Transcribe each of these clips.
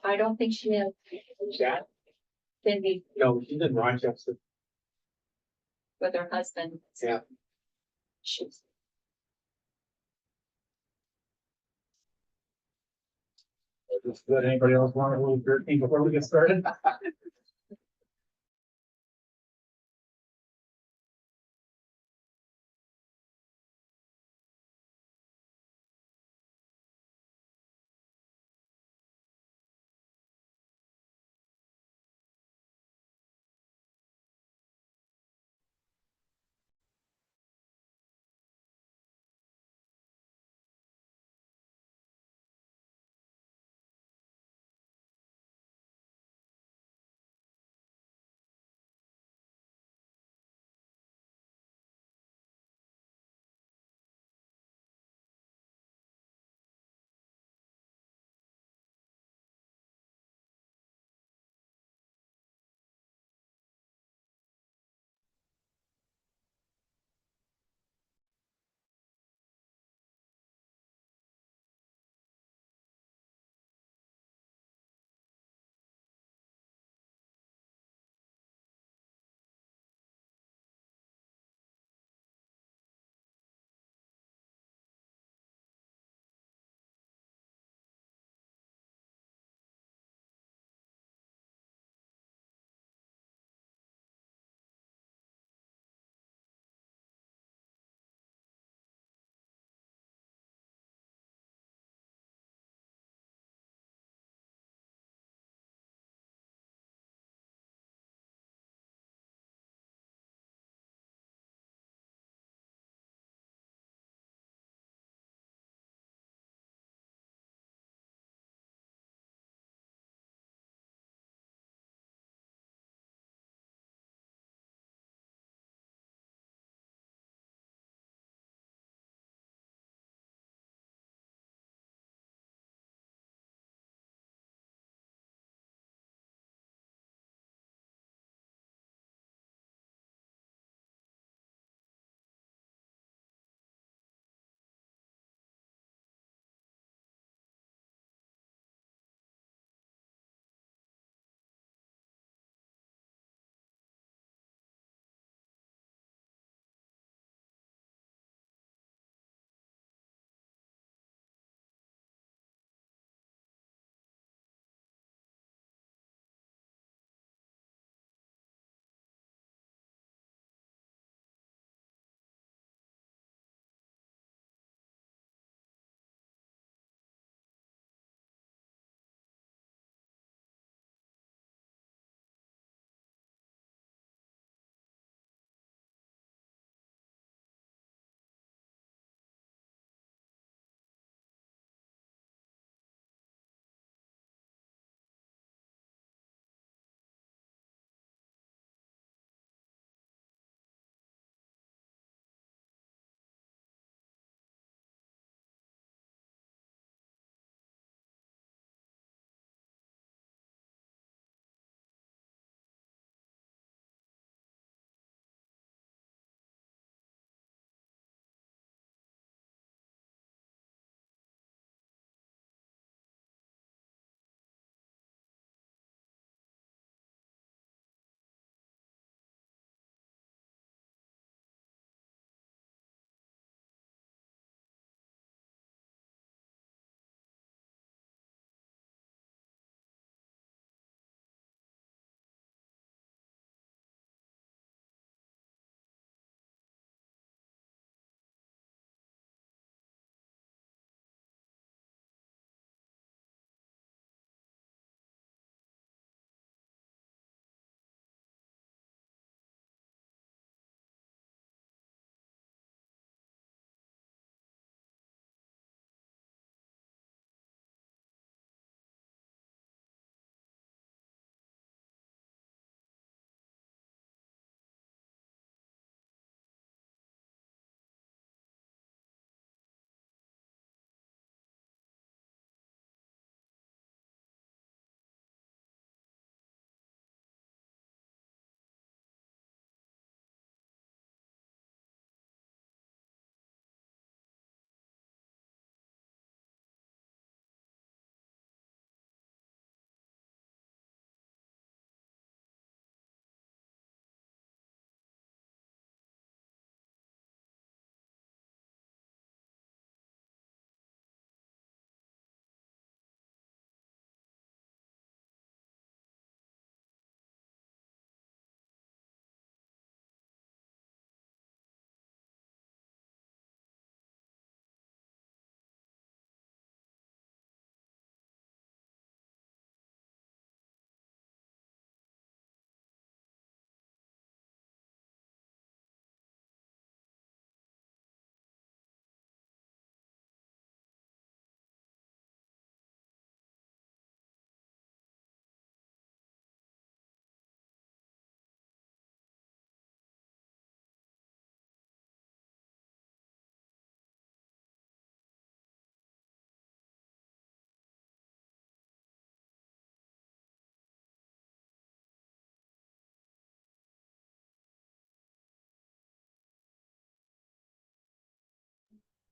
I don't think she is. Yeah. Cindy No, she's in Rochester. with her husband. Yeah. She's Does anybody else want a little drinking before we get started?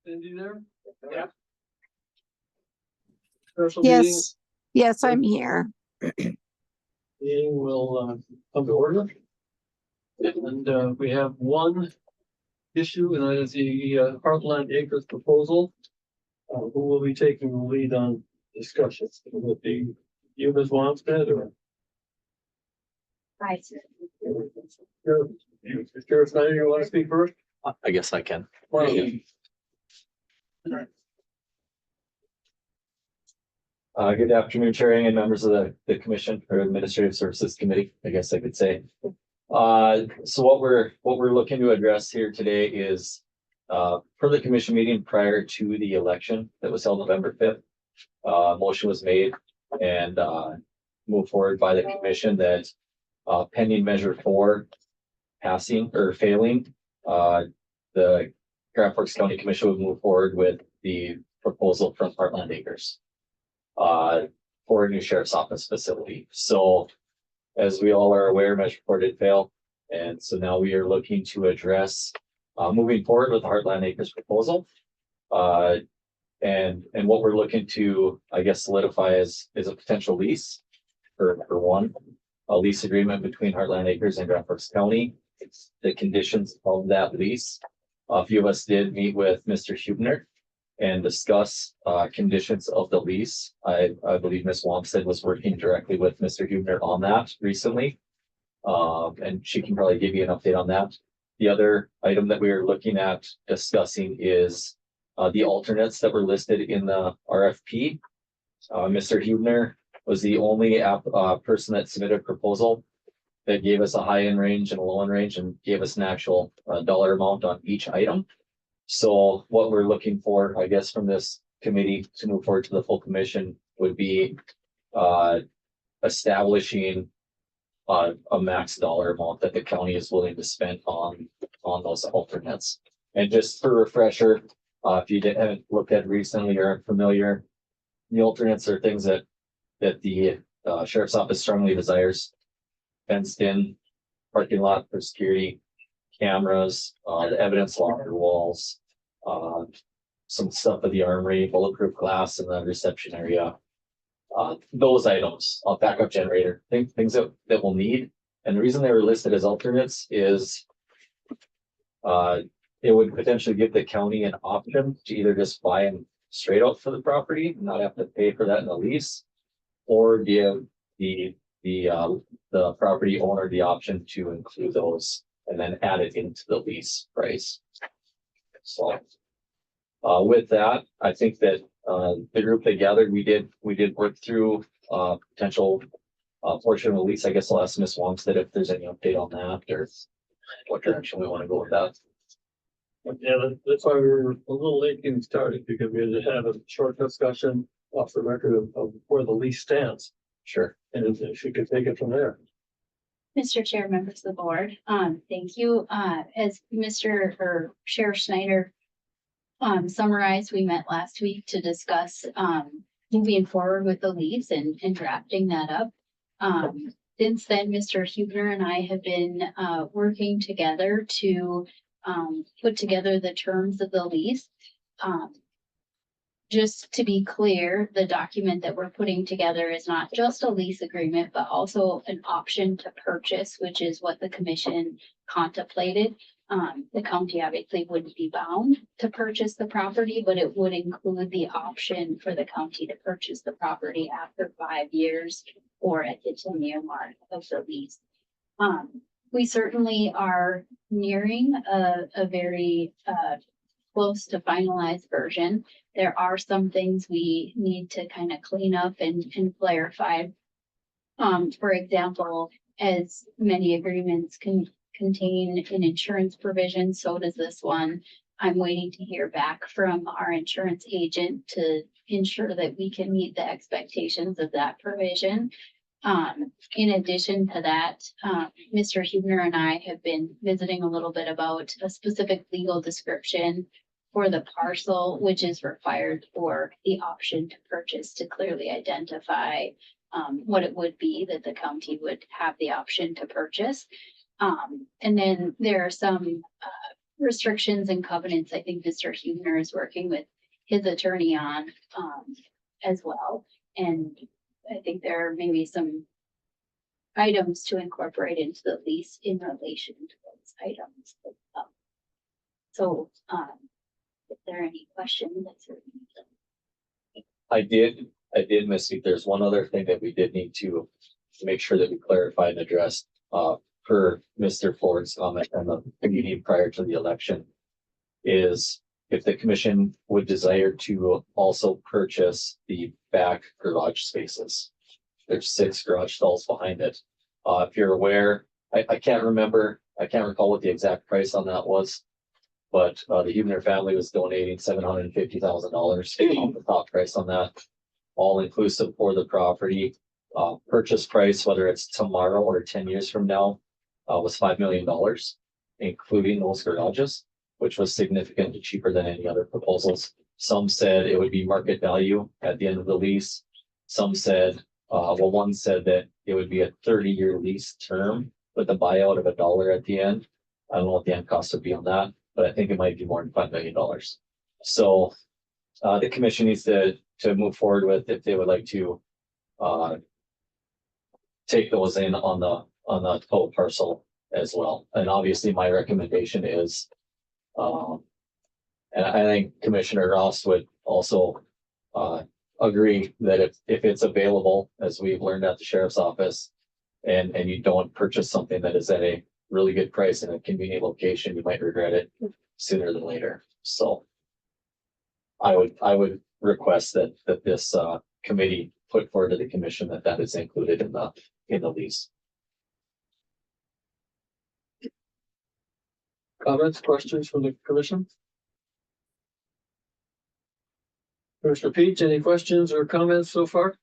Cindy there? Yeah. Special meeting, Yes, I'm here. meeting will come to order. And we have one issue, and that is the Heartland Acres proposal. Who will be taking the lead on discussions? Will it be you, Ms. Wamstead, or? Right. Sheriff Snyder, you want to speak first? I guess I can. Why don't you? Good afternoon, chairing and members of the Commission or Administrative Services Committee, I guess I could say. So what we're looking to address here today is per the commission meeting prior to the election that was held November 5th. Motion was made and moved forward by the commission that pending measure 4 passing or failing, the Grand Forks County Commission would move forward with the proposal from Heartland Acres for a new sheriff's office facility. So as we all are aware, measure 4 did fail. And so now we are looking to address moving forward with the Heartland Acres proposal. And what we're looking to, I guess, solidify is a potential lease for one, a lease agreement between Heartland Acres and Grand Forks County. It's the conditions of that lease. A few of us did meet with Mr. Hubner and discuss conditions of the lease. I believe Ms. Wamstead was working directly with Mr. Hubner on that recently. And she can probably give you an update on that. The other item that we are looking at discussing is the alternates that were listed in the RFP. Mr. Hubner was the only person that submitted a proposal that gave us a high end range and a low end range and gave us an actual dollar amount on each item. So what we're looking for, I guess, from this committee to move forward to the full commission would be establishing a max dollar amount that the county is willing to spend on those alternates. And just for refresher, if you haven't looked at recently or aren't familiar, the alternates are things that the sheriff's office strongly desires. Fenced in parking lot for security, cameras, the evidence locker walls, some stuff at the armory, bulletproof glass in the reception area. Those items, a backup generator, things that we'll need. And the reason they were listed as alternates is it would potentially give the county an option to either just buy them straight out for the property, not have to pay for that in the lease, or give the property owner the option to include those and then add it into the lease price. So with that, I think that the group that gathered, we did work through potential portion of the lease. I guess I'll ask Ms. Wamstead if there's any update on that or what direction we want to go with that. Yeah, that's why we were a little late getting started, because we had to have a short discussion off the record of where the lease stands. Sure. And if you could take it from there. Mr. Chair, members of the board, thank you. As Mr. or Sheriff Schneider summarized, we met last week to discuss moving forward with the lease and drafting that up. Since then, Mr. Hubner and I have been working together to put together the terms of the lease. Just to be clear, the document that we're putting together is not just a lease agreement, but also an option to purchase, which is what the commission contemplated. The county obviously wouldn't be bound to purchase the property, but it would include the option for the county to purchase the property after 5 years or at the 10-year mark of the lease. We certainly are nearing a very close to finalized version. There are some things we need to kind of clean up and clarify. For example, as many agreements can contain an insurance provision, so does this one. I'm waiting to hear back from our insurance agent to ensure that we can meet the expectations of that provision. In addition to that, Mr. Hubner and I have been visiting a little bit about a specific legal description for the parcel, which is required for the option to purchase to clearly identify what it would be that the county would have the option to purchase. And then there are some restrictions and covenants, I think Mr. Huebner is working with his attorney on, as well. And I think there are maybe some items to incorporate into the lease in relation to those items. So, if there are any questions, that's. I did misspeak. There's one other thing that we did need to make sure that we clarify and address, per Mr. Ford's comment and the meeting prior to the election. Is if the commission would desire to also purchase the back garage spaces. There's 6 garage stalls behind it. If you're aware, I can't recall what the exact price on that was. But the Huebner family was donating $750,000 on the top price on that. All inclusive for the property. Purchase price, whether it's tomorrow or 10 years from now, was $5 million, including those garages, which was significantly cheaper than any other proposals. Some said it would be market value at the end of the lease. Some said, one said that it would be a 30-year lease term with a buyout of $1 at the end. I don't know what the end cost would be on that, but I think it might be more than $5 million. So the commission needs to move forward with if they would like to take those in on the total parcel as well. And obviously my recommendation is, and I think Commissioner Ross would also agree that if it's available, as we've learned at the sheriff's office, and you don't purchase something that is at a really good price in a convenient location, you might regret it sooner than later. So I would request that this committee put forward to the commission that is included in the lease. Comments, questions from the commission? Commissioner Peach, any questions or comments so far?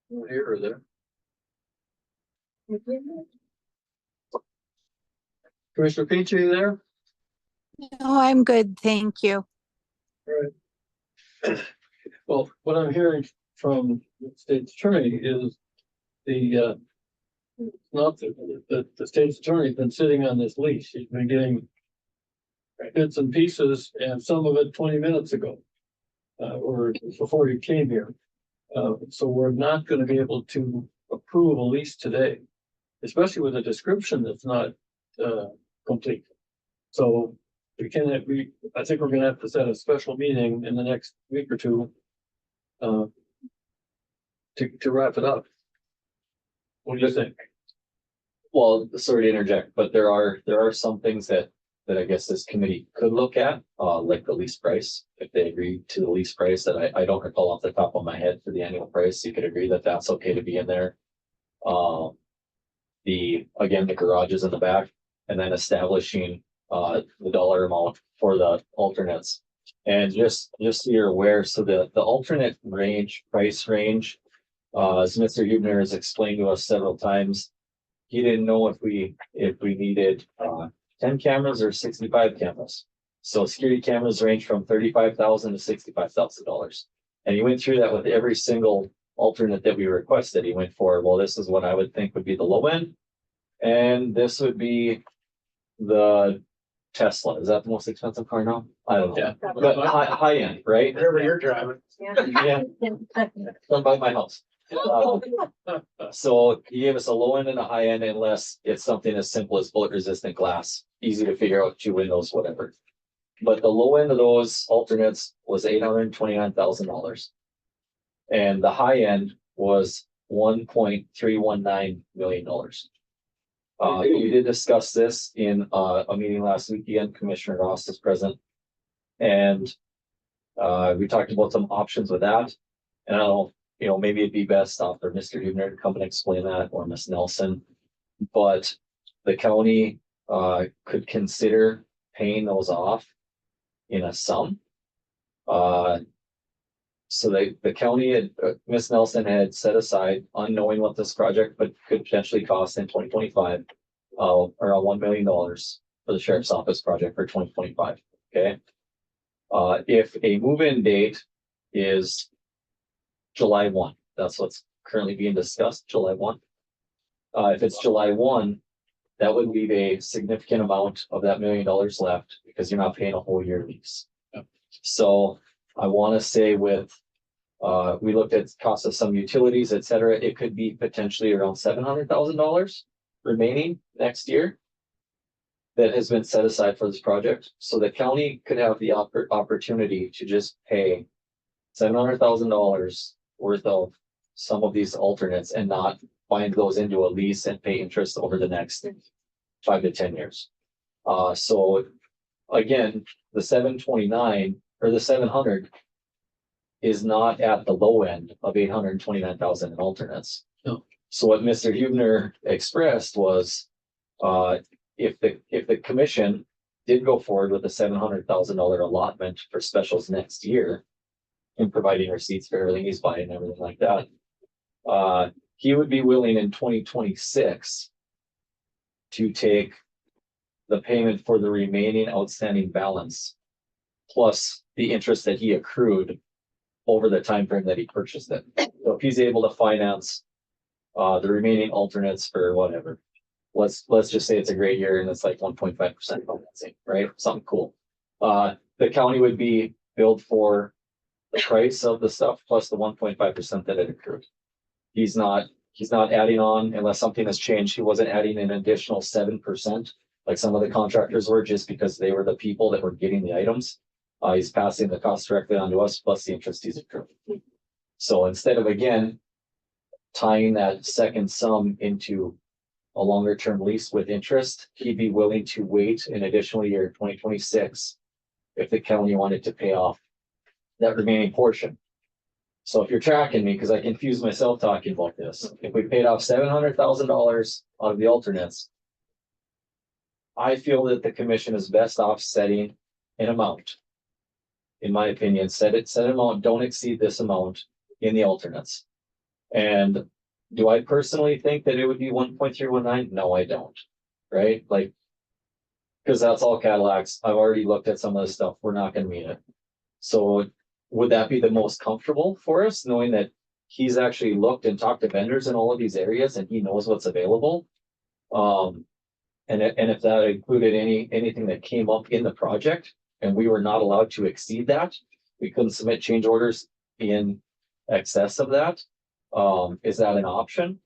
Here or there? Commissioner Peach, are you there? No, I'm good. Thank you. Well, what I'm hearing from the state's attorney is the state's attorney's been sitting on this leash. He's been getting bits and pieces, and some of it 20 minutes ago, or before you came here. So we're not going to be able to approve a lease today, especially with a description that's not complete. So I think we're going to have to set a special meeting in the next week or two to wrap it up. What do you think? Well, sorry to interject, but there are some things that I guess this committee could look at, like the lease price. If they agree to the lease price that I don't recall off the top of my head for the annual price, you could agree that that's okay to be in there. The garages in the back, and then establishing the dollar amount for the alternates. And just so you're aware, so the alternate price range, as Mr. Huebner has explained to us several times, he didn't know if we needed 10 cameras or 65 cameras. So security cameras range from $35,000 to $65,000. And he went through that with every single alternate that we requested. He went for, well, this is what I would think would be the low end. And this would be the Tesla. Is that the most expensive car now? I don't know. Yeah. But high end, right? Whatever you're driving. Yeah. Come by my house. So he gave us a low end and a high end, unless it's something as simple as bullet resistant glass, easy to figure out, 2 windows, whatever. But the low end of those alternates was $829,000. And the high end was $1.319 million. We did discuss this in a meeting last weekend. Commissioner Ross is present. And we talked about some options with that. And I don't know, maybe it'd be best for Mr. Huebner to come and explain that, or Ms. Nelson. But the county could consider paying those off in a sum. So the county, Ms. Nelson had set aside, unknowing what this project could potentially cost in 2025, around $1 million for the sheriff's office project for 2025. Okay. If a move-in date is July 1, that's what's currently being discussed, July 1. If it's July 1, that would leave a significant amount of that $1 million left because you're not paying a whole year lease. So I want to say with, we looked at cost of some utilities, et cetera, it could be potentially around $700,000 remaining next year that has been set aside for this project. So the county could have the opportunity to just pay $700,000 worth of some of these alternates and not bind those into a lease and pay interest over the next 5 to 10 years. So again, the 729 or the 700 is not at the low end of 829,000 in alternates. No. So what Mr. Hubner expressed was, if the commission did go forward with a $700,000 allotment for specials next year in providing receipts for everything he's buying and everything like that, he would be willing in 2026 to take the payment for the remaining outstanding balance plus the interest that he accrued over the time frame that he purchased it. So if he's able to finance the remaining alternates for whatever, let's just say it's a great year and it's like 1.5% financing, right? Something cool. The county would be billed for the price of the stuff plus the 1.5% that it accrued. He's not adding on unless something has changed. He wasn't adding an additional 7% like some of the contractors were just because they were the people that were getting the items. He's passing the cost directly onto us plus the interest he's accrued. So instead of again tying that second sum into a longer term lease with interest, he'd be willing to wait an additional year, 2026, if the county wanted to pay off that remaining portion. So if you're tracking me, because I confuse myself talking about this, if we paid off $700,000 out of the alternates, I feel that the commission is best offsetting an amount. In my opinion, set an amount, don't exceed this amount in the alternates. And do I personally think that it would be 1.319? No, I don't. Right? Like, because that's all Cadillacs. I've already looked at some of the stuff. We're not going to meet it. So would that be the most comfortable for us, knowing that he's actually looked and talked to vendors in all of these areas and he knows what's available? And if that included anything that came up in the project and we were not allowed to exceed that, we couldn't submit change orders in excess of that. Is that an option?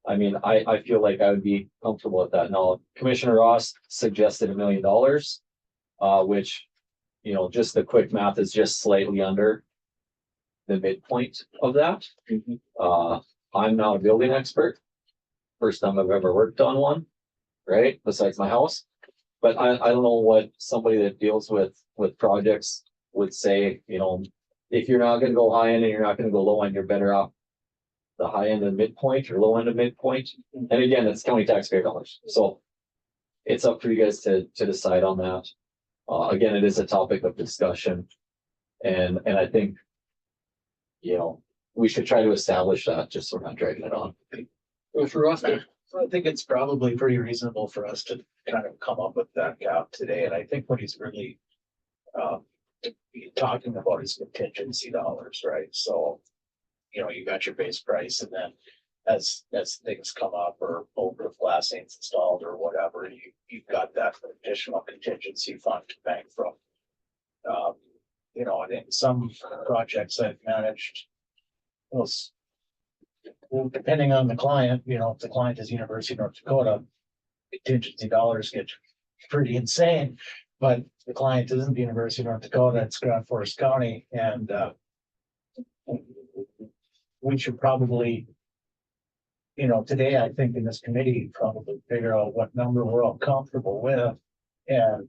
I mean, I feel like I would be comfortable with that. Now, Commissioner Ross suggested $1 million, which, you know, just the quick math is just slightly under the midpoint of that. I'm not a building expert. First time I've ever worked on one, right? Besides my house. But I don't know what somebody that deals with projects would say. You know, if you're not going to go high end and you're not going to go low end, you're better off the high end of midpoint or low end of midpoint. And again, it's county taxpayer dollars. So it's up for you guys to decide on that. Again, it is a topic of discussion. And I think, you know, we should try to establish that just so we're not dragging it on. Mr. Ross, So I think it's probably pretty reasonable for us to kind of come up with that gap today, and I think what he's really talking about is contingency dollars, right? So, you know, you got your base price, and then as things come up or over glassing's installed or whatever, you've got that additional contingency fund to bank from. You know, and in some projects I've managed, well, depending on the client, you know, if the client is University of North Dakota, contingency dollars get pretty insane. But the client isn't the University of North Dakota, it's Grand Forest County, and we should probably, you know, today I think in this committee, probably figure out what number we're all comfortable with, and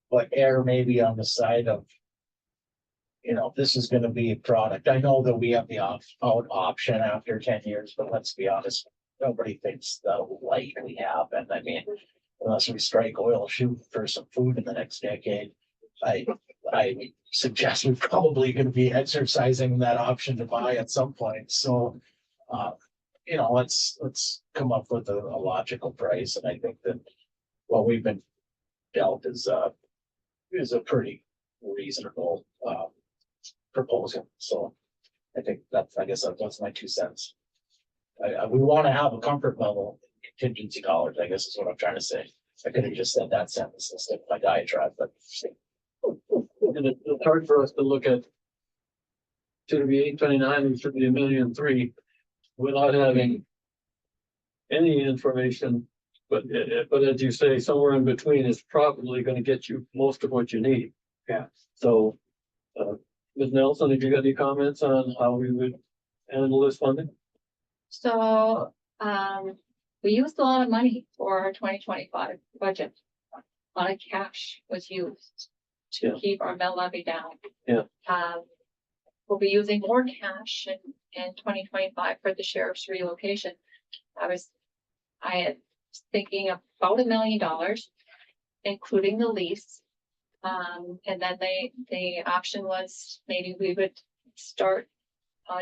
what err maybe on the side of, you know, this is gonna be a product. I know that we have the out option after 10 years, but let's be honest, nobody thinks that'll likely happen. I mean, unless we strike oil shoot for some food in the next decade, I suggest we're probably gonna be exercising that option to buy at some point. So, you know, let's come up with a logical price. And I think that what we've been dealt is a pretty reasonable, proposal. So I think that's my 2 cents. we wanna have a comfort level in contingency dollars, I guess is what I'm trying to say. I could have just said that sentence instead of my diatribe, but. And it's hard for us to look at. Should it be 829 or should it be 1,000,003 without having. Any information, but as you say, somewhere in between is probably gonna get you most of what you need. Yeah. So, Ms. Nelson, have you got any comments on how we would handle this funding? So, we used a lot of money for our 2025 budget. A lot of cash was used to Yeah. keep our mill levy down. Yeah. We'll be using more cash in 2025 for the sheriff's relocation. I had thinking of about $1 million, including the lease. And then the option was maybe we would start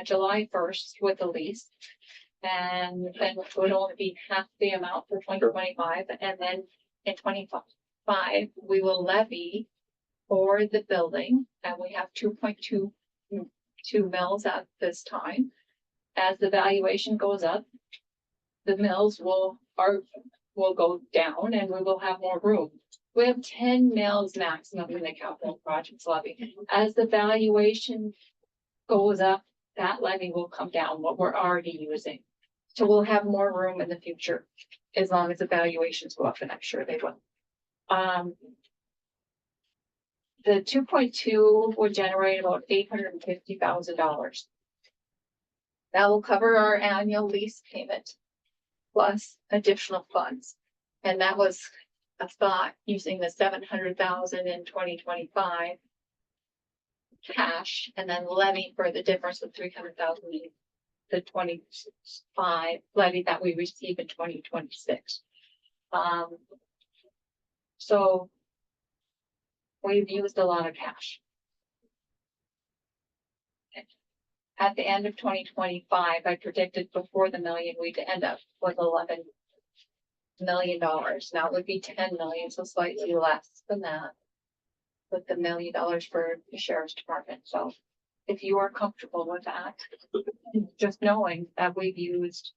July 1st with the lease. And then it would only be half the amount for 2025, and then in 2025, we will levy for the building, and we have 2.22 mills at this time. As the valuation goes up, the mills will go down and we will have more room. We have 10 mills maximum in the capital projects levy. As the valuation goes up, that levy will come down, what we're already using. So we'll have more room in the future, as long as the valuations go up, and I'm sure they will. The 2.2 would generate about $850,000. That will cover our annual lease payment plus additional funds. And that was a thought using the 700,000 in 2025 cash, and then levy for the difference of 300,000 in the 25 levy that we receive in 2026. So we've used a lot of cash. At the end of 2025, I predicted before the million, we'd end up with $11 million. Now it would be 10 million, so slightly less than that. With the $1 million for the sheriff's department. So if you are comfortable with that, just knowing that we've used,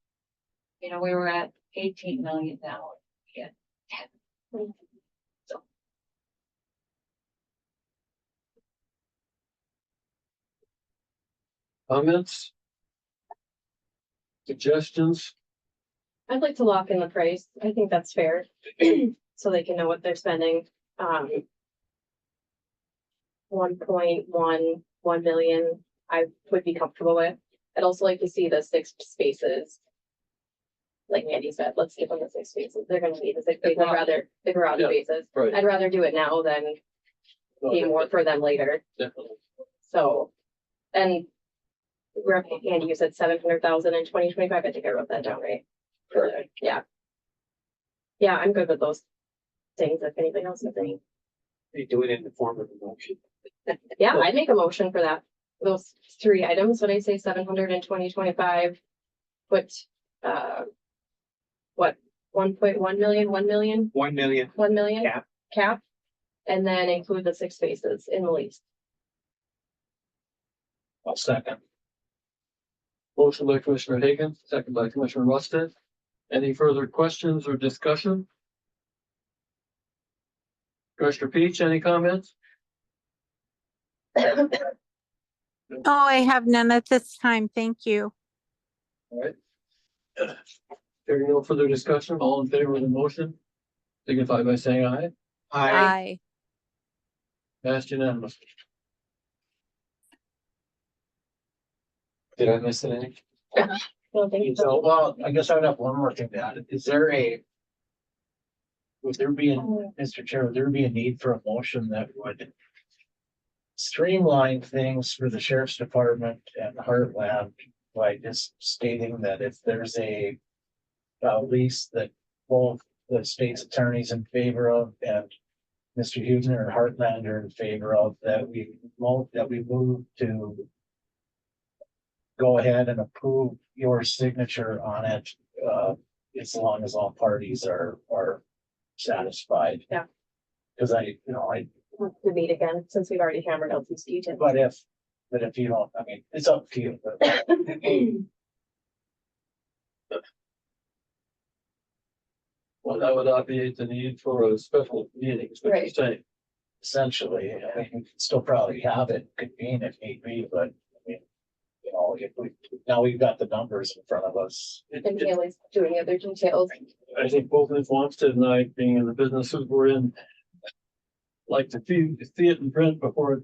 we were at 18 million now. Yeah. 10. So. Comments? Suggestions? I'd like to lock in the price. I think that's fair. So they can know what they're spending. 1.11 million, I would be comfortable with. I'd also like to see the 6 spaces. Like Mandy said, let's give them the 6 spaces. They're gonna need the 6 spaces. I'd rather the garage Yeah, spaces. right. I'd rather do it now than pay more for them later. Definitely. So, and Andy, you said 700,000 in 2025. I think I wrote that down right. Correct. Yeah. Yeah, I'm good with those things. If anybody else has any. You do it in the form of a motion. Yeah, I'd make a motion for that. Those 3 items, what I say, 700 in 2025. Put, what, 1.1 million, 1 million, 1 million. 1 million? Cap. Cap. And then include the 6 spaces in the lease. I'll second. Motion by Commissioner Hagan, second by Commissioner Rusted. Any further questions or discussion? Commissioner Peach, any comments? Oh, I have none at this time. Thank you. All right. Hearing no further discussion, all in favor of the motion, signify by saying aye. Aye. Passed unanimously. Did I miss anything? So thank you. So, well, I guess I would have one more thing to add. Is there would there be, Mr. Chair, would there be a need for a motion that would streamline things for the sheriff's department and Heartland by just stating that if there's a lease that both the state's attorneys in favor of and Mr. Huebner and Heartland are in favor of, that we move to go ahead and approve your signature on it, as long as all parties are satisfied. Yeah. Cause I To meet again, since we've already hammered out these details. but if you don't, I mean, it's up to you, but Well, that would obviate the need for a special meeting, is what you're Right. saying. Essentially, I mean, we can still probably have it convene if need be, but I mean, you know, if we, now we've got the numbers in front of us. And Haley's doing other details. I think both Ms. Wamstead and I, being in the businesses we're in, like to see it in print before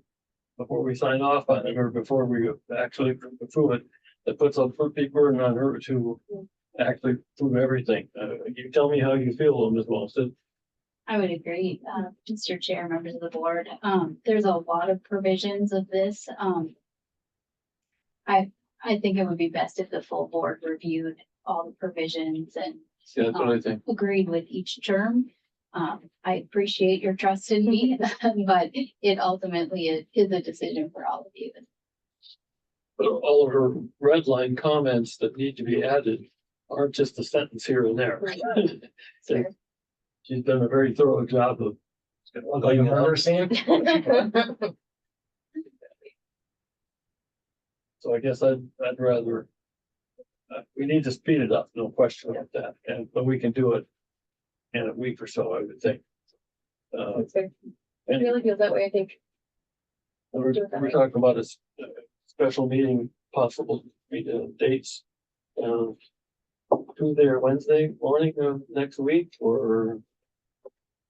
we sign off on it, or before we actually approve it. That puts a big burden on her to actually prove everything. You tell me how you feel, Ms. Wamstead. I would agree, Mr. Chair, members of the board. There's a lot of provisions of this. I think it would be best if the full board reviewed all the provisions and Yeah, that's what I think. agreed with each term. I appreciate your trust in me, but it ultimately is a decision for all of you. But all of her red line comments that need to be added aren't just a sentence here and there. So, Sure. she's done a very thorough job of. Like a murder scene? So I guess I'd rather. We need to speed it up, no question about that, but we can do it in a week or so, I would think. That's fair. It And really feels that way, I think. we're talking about a special meeting, possible dates. Tuesday or Wednesday morning of next week, or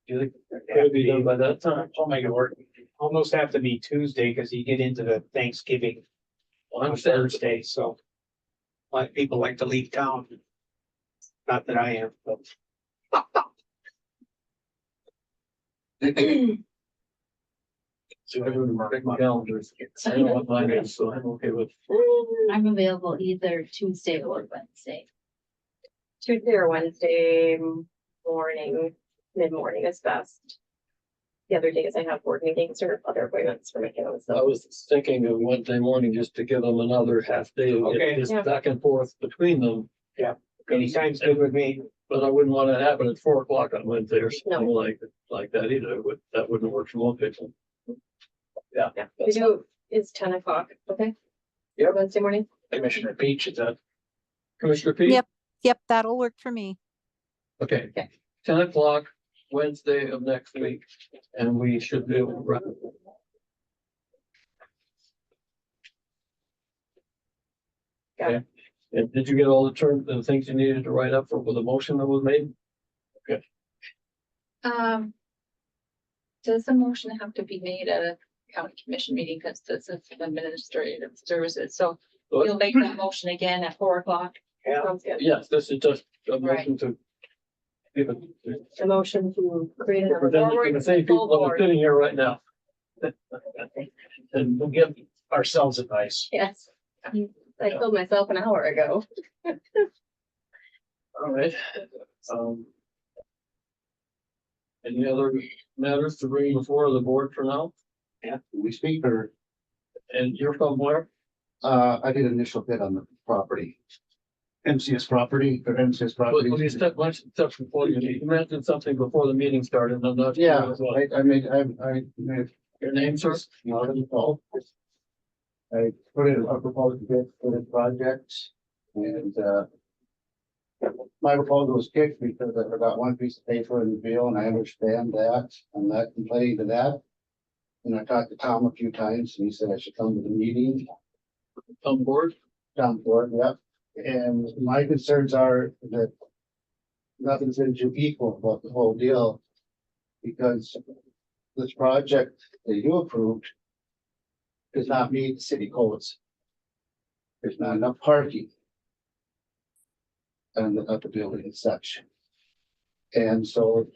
do you think it'll be done by that time? I'll make it work. Almost have to be Tuesday because you get into the Thanksgiving I on understand. Thursday, so. A lot of people like to leave town. Not that I am, but. So everyone mark my calendars. I know what mine is, so I'm okay with. I'm available either Tuesday or Wednesday. Tuesday or Wednesday morning, mid-morning is best. The other days I have board meetings or other appointments for my kiddos, I so. was thinking of Wednesday morning just to give them another half day to Okay. get this Yeah. back and forth between them. Anytime's good with me. But I wouldn't want it to happen at 4 o'clock on Wednesday or something No. like that either. That wouldn't work for most people. Yeah, we do, it's 10 o'clock, okay? Yep. Wednesday morning, Commissioner Peach, is that? Commissioner Pete? Yep. Yep, that'll work for me. Okay. Okay. 10 o'clock, Wednesday of next week, and we should be able to run. Got it. And did you get all the things you needed to write up for the motion that was made? Does the motion have to be made at a county commission meeting? Because this is administrative services, so you'll make that motion again at 4 o'clock. sounds good. Yes, this is just a motion to. Give it. A motion to create For another the same people that are sitting here right now. And we'll give ourselves advice. Yes. I told myself an hour ago. All right. Um, Any other matters to bring before the board for now? Yeah, we speak or, And you're from where? I did initial bid on the property. MCS property, or MCS property. Will you step one step before you mentioned something before the meeting started, and I'm not. sure Yeah, what it was. I made, Your name, sir? Marvin Paul. I put in a proposed bid for the project and, my proposal was kicked because I forgot one piece of paper in the bill and I understand that. I'm not complaining to that. And I talked to Tom a few times and he said I should come to the meeting. On board? Down for it, yep. And my concerns are that nothing's going to equal about the whole deal. Because this project that you approved does not meet city codes. There's not enough parking. And at the building and such. And so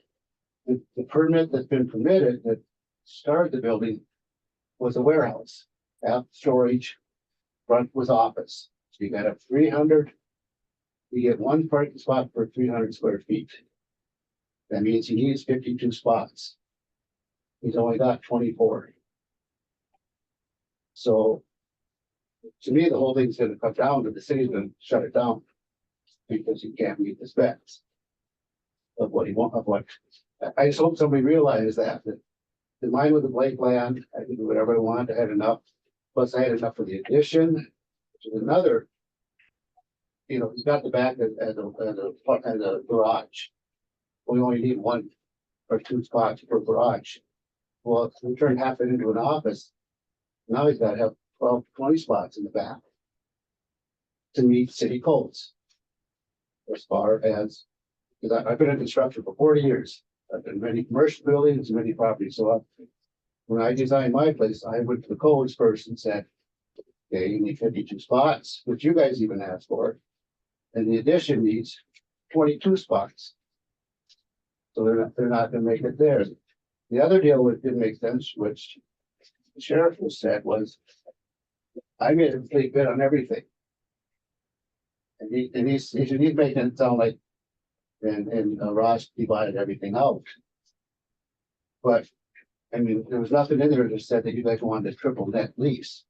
the permit that's been permitted that started the building was a warehouse, half storage, front was office. So you got a 300. You get one parking spot per 300 square feet. That means he needs 52 spots. He's only got 24. So to me, the whole thing's gonna cut down, but the city's gonna shut it down. Because he can't meet the specs. Of what he wants, of what, I just hope somebody realizes that the mine with the Blake land, I could do whatever I wanted, I had enough. Plus I had enough for the addition, which is another you know, he's got the back as a garage. We only need one or two spots per garage. Well, if we turn half it into an office, now he's gotta have 12, 20 spots in the back to meet city codes. As far as, because I've been in construction for 40 years. I've been in many commercial buildings, many properties, so when I designed my place, I went to the codes first and said, okay, you need 52 spots, which you guys even asked for. And the addition needs 22 spots. So they're not gonna make it there. The other deal which didn't make sense, which the sheriff was said was, I made a complete bid on everything. And he's making it sound like, and Ross divided everything out. But, I mean, there was nothing in there that said that you guys wanted a triple net lease.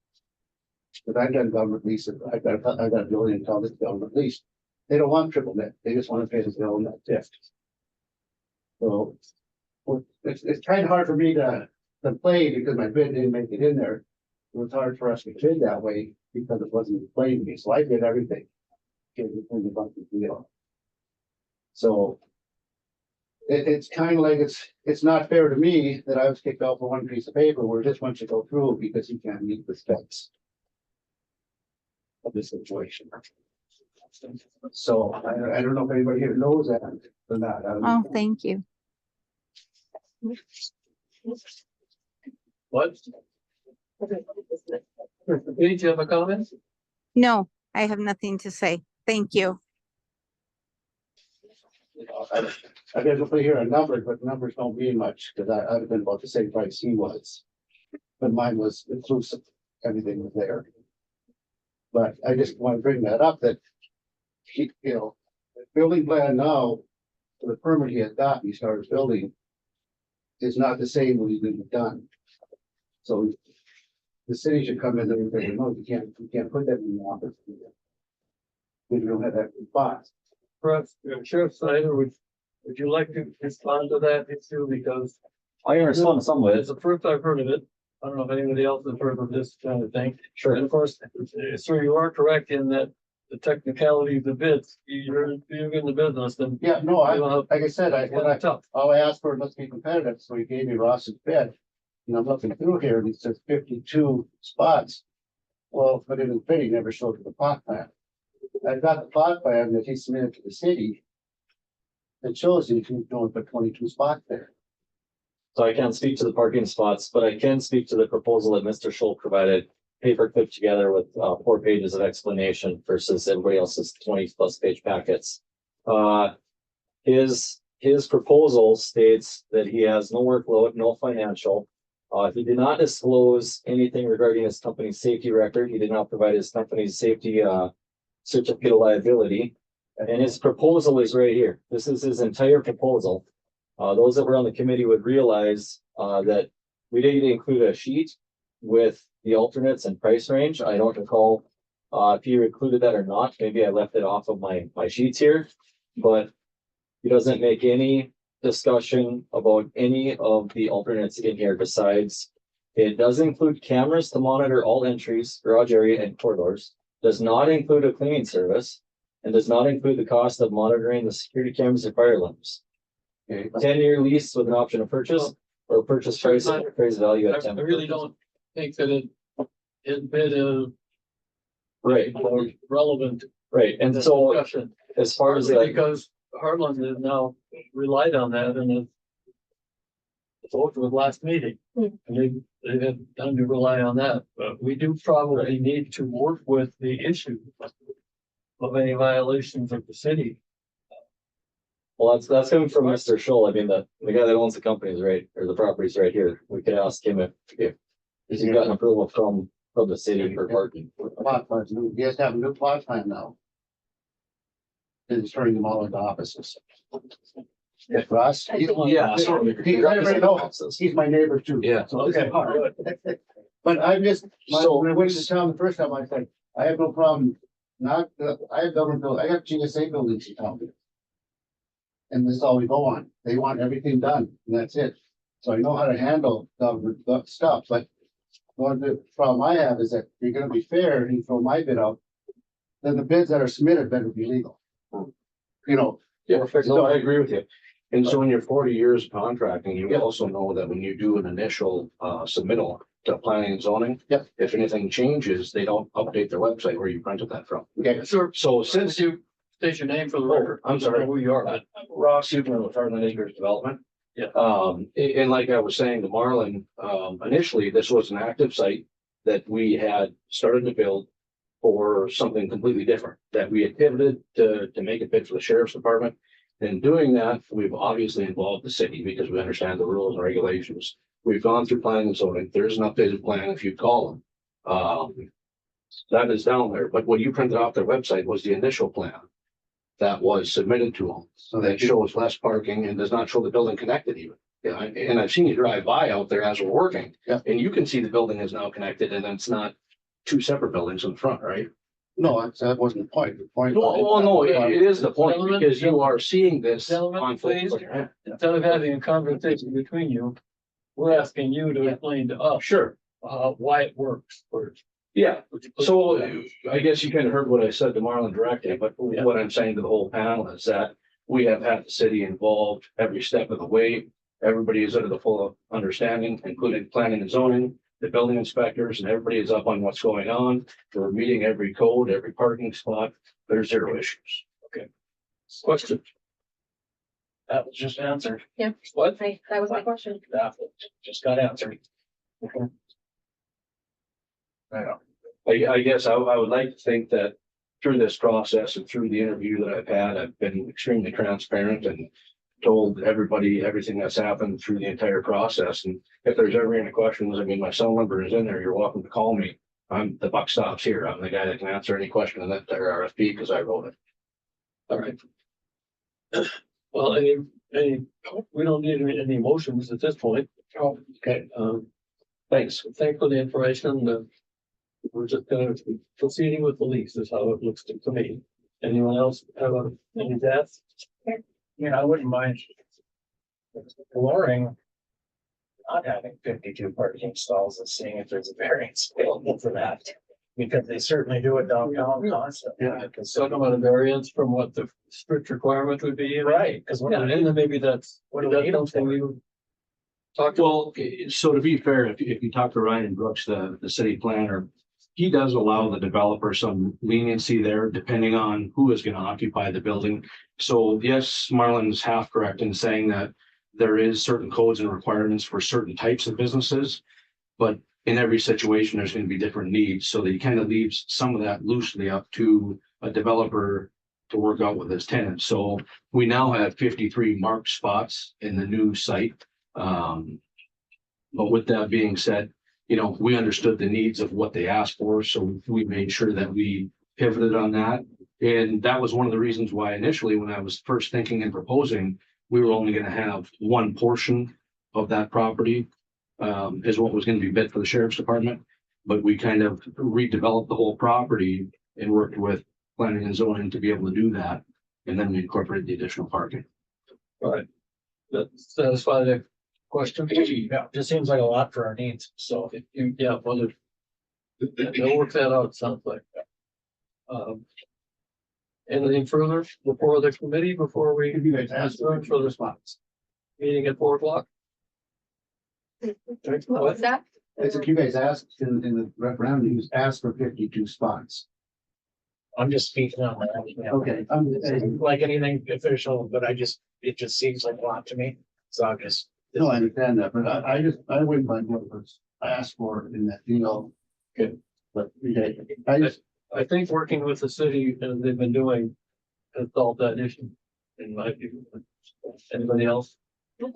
But I've done government leases, I've got a building in town that's government lease. They don't want triple net, they just want to pay the bill and that's it. So, well, it's kind of hard for me to complain because my bid didn't make it in there. It was hard for us to bid that way because it wasn't explained to me, so I did everything. Gave it in the bucket deal. So. It's kind of like it's not fair to me that I was kicked out for one piece of paper where this one should go through because he can't meet the specs of this situation. So I don't know if anybody here knows that or not. Oh, thank you. What? Page, you have a comment? No, I have nothing to say. Thank you. I guess we'll put here a number, but numbers don't mean much because I'd have been about the same price he was. But mine was inclusive, everything was there. But I just want to bring that up that he, you know, the building plan now, for the permit he had got, he started building, is not the same when he's been done. So the city should come in and say, no, you can't put that in the office. We don't have that spot. Perhaps, Sheriff Snyder, would you like to respond to that issue? Because I can respond to some of it's it. the first I've heard of it. I don't know if anybody else has heard of this kind of thing. Sure. And of course, sir, you are correct in that the technicality of the bids, you're in the business, then Yeah, no, like I said, it's tough. all I asked for, let's be competitive, so he gave me Ross's bid. And I'm looking through here and it says 52 spots. Well, but in the bid, he never showed the plot plan. I've got the plot plan that he submitted to the city. That shows you can only put 22 spots there. So I can't speak to the parking spots, but I can speak to the proposal that Mr. Schultz provided. Paper clipped together with 4 pages of explanation versus everybody else's 20+ page packets. His proposal states that he has no workload, no financial. He did not disclose anything regarding his company's safety record. He did not provide his company's safety certificate of liability. And his proposal is right here. This is his entire proposal. Those that were on the committee would realize that we didn't include a sheet with the alternates and price range. I don't recall if you included that or not. Maybe I left it off of my sheets here, but he doesn't make any discussion about any of the alternates in here besides it does include cameras to monitor all entries, garage area, and corridors. Does not include a cleaning service and does not include the cost of monitoring the security cameras and fire alarms. Okay. 10-year lease with an option of purchase or purchase price and appraised value at I 10. really don't think that it been Right, relevant. right. And so Discussion. as far as Partly that, because Heartland has now relied on that and it's over with last meeting. And they've had time to rely on that, but we do probably need to work with the issue of any violations of the city. well, that's coming from Mr. Scholl. I mean, the guy that owns the company is right, or the property's right here. We could ask him if he's gotten approval from the city for parking. Plot plans, he has to have a new plot plan now. And he's turning them all into offices. Yeah, Ross. he's one- Yeah, everybody knows, he's my neighbor too. Yeah. So this is hard. But I just, when I went to town the first time, I said, I have no problem, I have government buildings, I have GSA buildings in town. And this is all we go on, they want everything done, and that's it. So I know how to handle government stuff, but one of the problem I have is that you're gonna be fair and throw my bid out. then the bids that are submitted better be legal. You know, Yeah, no, I agree with you. And so in your 40 years of contracting, you also know that when you do an initial submittal to planning and zoning. Yep. If anything changes, they don't update their website where you printed that from. okay, Sure, So since since you state your name for the record. I'm sorry. Who you are. Ross Huebner with Heartland Acres Development. Yeah. And like I was saying to Marlon, initially, this was an active site that we had started to build for something completely different, that we had pivoted to make it fit for the sheriff's department. In doing that, we've obviously involved the city because we understand the rules and regulations. We've gone through planning and zoning. There's an updated plan if you call them. That is down there, but what you printed off their website was the initial plan that was submitted to them. So that shows less parking and does not show the building connected even. Yeah, and I've seen you drive by out there as we're working. Yeah. And you can see the building is now connected and it's not two separate buildings in front, right? no, that wasn't the point. The point. Well, no, it is the point Gentlemen, because you are seeing this Gentlemen, on. please. Instead of having a conversation between you, we're asking you to explain to us, Sure, why it works first. yeah. Would you please- So I guess you kind of heard what I said to Marlon directly, but what I'm saying to the whole panel is that we have had the city involved every step of the way. Everybody is under the full understanding, including planning and zoning, the building inspectors, and everybody is up on what's going on. We're meeting every code, every parking spot. There's zero issues. Question. That was just answered. What? That was my question. That just got answered. I know. I guess I would like to think that through this process and through the interview that I've had, I've been extremely transparent and told everybody everything that's happened through the entire process. And if there's ever any questions, I mean, my cell number is in there. You're welcome to call me. The buck stops here. I'm the guy that can answer any question in that entire RFP because I wrote it. All right. Well, we don't need any motions at this point. Oh, okay. Thanks for the information. We're just gonna be proceeding with the lease is how it looks to me. Anyone else have any deaths? I wouldn't mind. Flooring. Not having 52 parking stalls and seeing if there's a variance available for that. Because they certainly do it downtown constantly. Yeah, talking about a variance from what the strict requirement would be. Right, because Yeah, and then maybe that's something you talk to. Well, so to be fair, if you talk to Ryan Brooks, the city planner, he does allow the developer some leniency there depending on who is going to occupy the building. So yes, Marlon's half correct in saying that there is certain codes and requirements for certain types of businesses. But in every situation, there's going to be different needs. So that he kind of leaves some of that loosely up to a developer to work out with his tenants. So we now have 53 marked spots in the new site. But with that being said, we understood the needs of what they asked for, so we made sure that we pivoted on that. And that was one of the reasons why initially, when I was first thinking and proposing, we were only gonna have one portion of that property is what was gonna be bid for the sheriff's department. But we kind of redeveloped the whole property and worked with planning and zoning to be able to do that. And then we incorporated the additional parking. All right. That satisfy the question? Yeah, just seems like a lot for our needs, so. Yeah, well, they'll work that out, it sounds like. Anything further before the committee, before we You guys asked adjourn for the spots. meeting at 4:00? What's that? It's like you guys asked in the referendum, you asked for 52 spots. I'm just speaking on my own. Okay, Like anything official, but it just seems like a lot to me, so I'm just. no, I understand that, but I wouldn't mind what was asked for in that deal. Good. But, okay, I just, I think working with the city as they've been doing has solved that issue. In my view. Anybody else? Is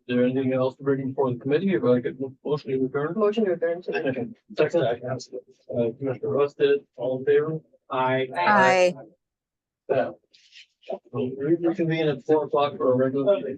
there anything else to bring before the committee? If I could motion to adjourn? Motion to adjourn. Second, Commissioner Russ did, all in favor? Aye. We reconvene at 4:00 for a regular meeting.